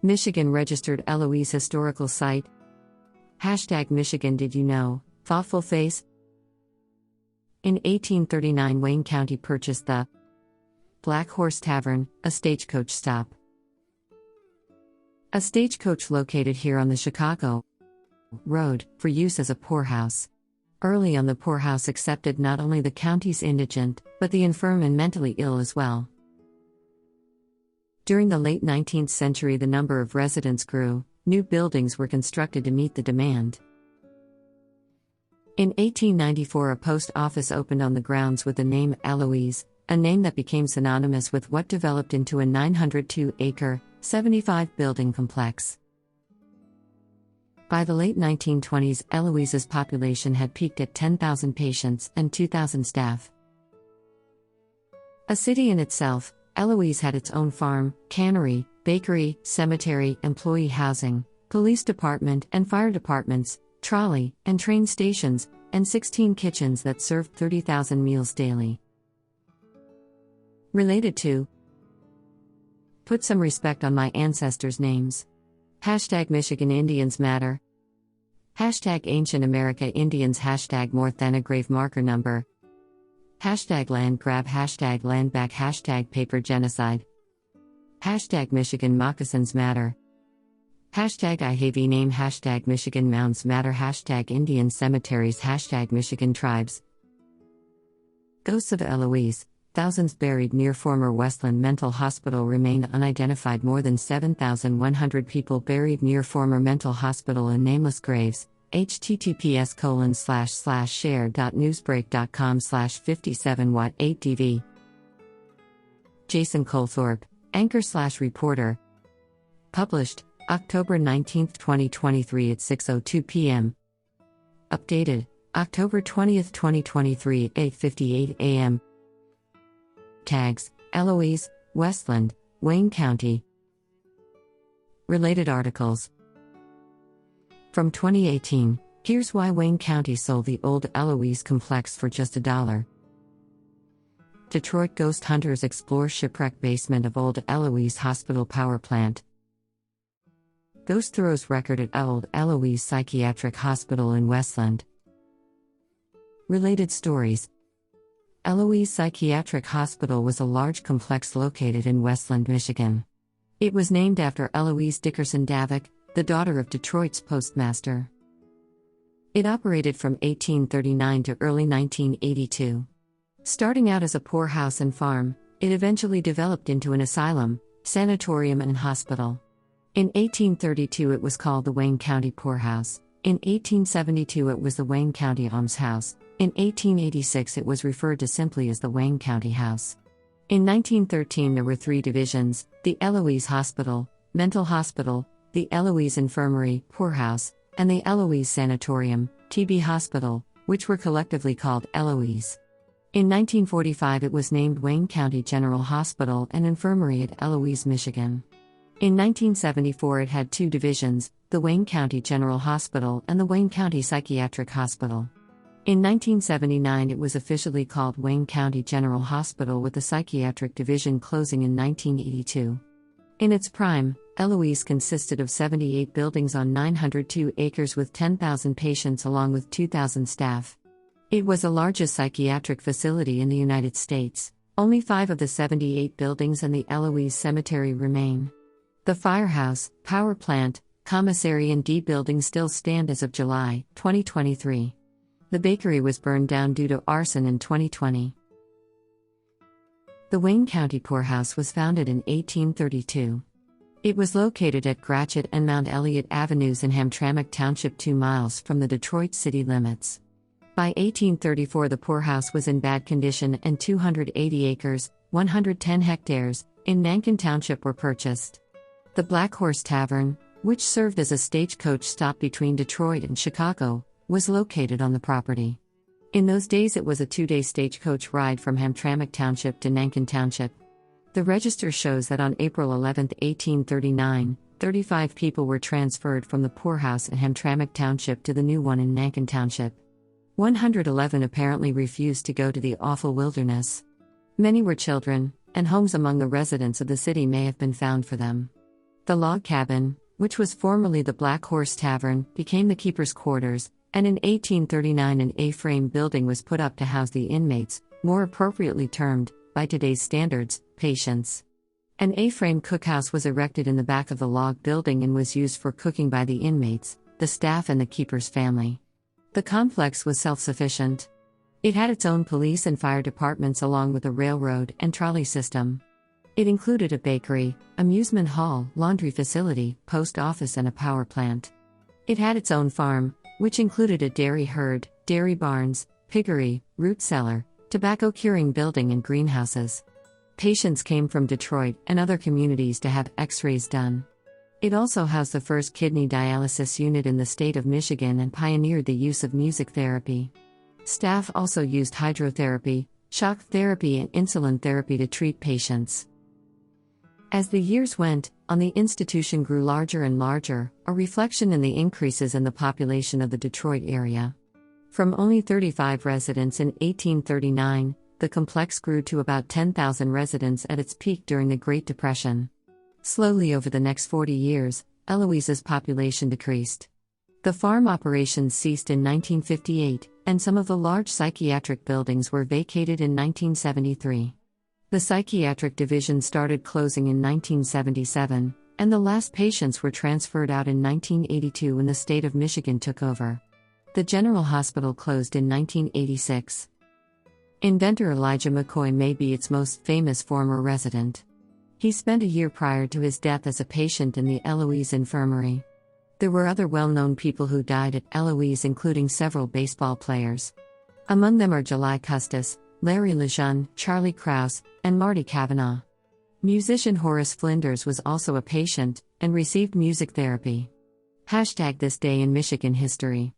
Michigan registered Eloise historical site. Hashtag Michigan did you know, thoughtful face. In 1839 Wayne County purchased the Black Horse Tavern, a stagecoach stop. A stagecoach located here on the Chicago Road, for use as a poorhouse. Early on, the poorhouse accepted not only the county's indigent, but the infirm and mentally ill as well. During the late 19th century, the number of residents grew, new buildings were constructed to meet the demand. In 1894, a post office opened on the grounds with the name Eloise, a name that became synonymous with what developed into a 902-acre, 75-building complex. By the late 1920s, Eloise's population had peaked at 10,000 patients and 2,000 staff. A city in itself, Eloise had its own farm, cannery, bakery, cemetery, employee housing, police department and fire departments, trolley and train stations, and 16 kitchens that served 30,000 meals daily. Related to. Put some respect on my ancestors' names. Hashtag Michigan Indians Matter. Hashtag Ancient America Indians. Hashtag more than a grave marker number. Hashtag land grab. Hashtag land back. Hashtag paper genocide. Hashtag Michigan Moccasins Matter. Hashtag IHV name. Hashtag Michigan Mounds Matter. Hashtag Indian cemeteries. Hashtag Michigan tribes. Ghosts of Eloise. Thousands buried near former Westland Mental Hospital remain unidentified. More than 7,100 people buried near former mental hospital in nameless graves. https://share.newsbreak.com/57watt8dv. Jason Colthorpe, anchor/reporter. Published, October 19, 2023 at 6:02 p.m. Updated, October 20, 2023 at 8:58 a.m. Tags: Eloise, Westland, Wayne County. Related articles. From 2018, here's why Wayne County sold the old Eloise complex for just $1. Detroit ghost hunters explore shipwreck basement of old Eloise Hospital power plant. Ghost throws record at old Eloise Psychiatric Hospital in Westland. Related stories. Eloise Psychiatric Hospital was a large complex located in Westland, Michigan. It was named after Eloise Dickerson Davik, the daughter of Detroit's postmaster. It operated from 1839 to early 1982. Starting out as a poorhouse and farm, it eventually developed into an asylum, sanatorium and hospital. In 1832 it was called the Wayne County Poorhouse. In 1872 it was the Wayne County Almshouse. In 1886 it was referred to simply as the Wayne County House. In 1913 there were 3 divisions: the Eloise Hospital, Mental Hospital, the Eloise Infirmary, Poorhouse, and the Eloise Sanatorium, TB Hospital, which were collectively called Eloise. In 1945 it was named Wayne County General Hospital and Infirmary at Eloise, Michigan. In 1974 it had 2 divisions, the Wayne County General Hospital and the Wayne County Psychiatric Hospital. In 1979 it was officially called Wayne County General Hospital, with the Psychiatric Division closing in 1982. In its prime, Eloise consisted of 78 buildings on 902 acres with 10,000 patients along with 2,000 staff. It was the largest psychiatric facility in the United States. Only 5 of the 78 buildings and the Eloise Cemetery remain. The firehouse, power plant, commissary and D building still stand as of July 2023. The bakery was burned down due to arson in 2020. The Wayne County Poorhouse was founded in 1832. It was located at Gratiot and Mount Elliott Avenues in Hamtramck Township, 2 miles from the Detroit city limits. By 1834 the poorhouse was in bad condition and 280 acres, 110 hectares, in Nankin Township were purchased. The Black Horse Tavern, which served as a stagecoach stop between Detroit and Chicago, was located on the property. In those days it was a 2-day stagecoach ride from Hamtramck Township to Nankin Township. The register shows that on April 11, 1839, 35 people were transferred from the poorhouse in Hamtramck Township to the new one in Nankin Township. 111 apparently refused to go to the awful wilderness. Many were children, and homes among the residents of the city may have been found for them. The log cabin, which was formerly the Black Horse Tavern, became the keeper's quarters, and in 1839 an A-frame building was put up to house the inmates, more appropriately termed, by today's standards, patients. An A-frame cookhouse was erected in the back of the log building and was used for cooking by the inmates, the staff and the keeper's family. The complex was self-sufficient. It had its own police and fire departments along with a railroad and trolley system. It included a bakery, amusement hall, laundry facility, post office and a power plant. It had its own farm, which included a dairy herd, dairy barns, piggery, root cellar, tobacco curing building and greenhouses. Patients came from Detroit and other communities to have x-rays done. It also housed the first kidney dialysis unit in the state of Michigan and pioneered the use of music therapy. Staff also used hydrotherapy, shock therapy and insulin therapy to treat patients. As the years went on, the institution grew larger and larger, a reflection in the increases in the population of the Detroit area. From only 35 residents in 1839, the complex grew to about 10,000 residents at its peak during the Great Depression. Slowly over the next 40 years, Eloise's population decreased. The farm operations ceased in 1958, and some of the large psychiatric buildings were vacated in 1973. The psychiatric division started closing in 1977, and the last patients were transferred out in 1982 when the state of Michigan took over. The General Hospital closed in 1986. Inventor Elijah McCoy may be its most famous former resident. He spent a year prior to his death as a patient in the Eloise Infirmary. There were other well-known people who died at Eloise, including several baseball players. Among them are July Custis, Larry Lejeune, Charlie Krause, and Marty Kavanaugh. Musician Horace Flinders was also a patient and received music therapy. #This Day in Michigan History.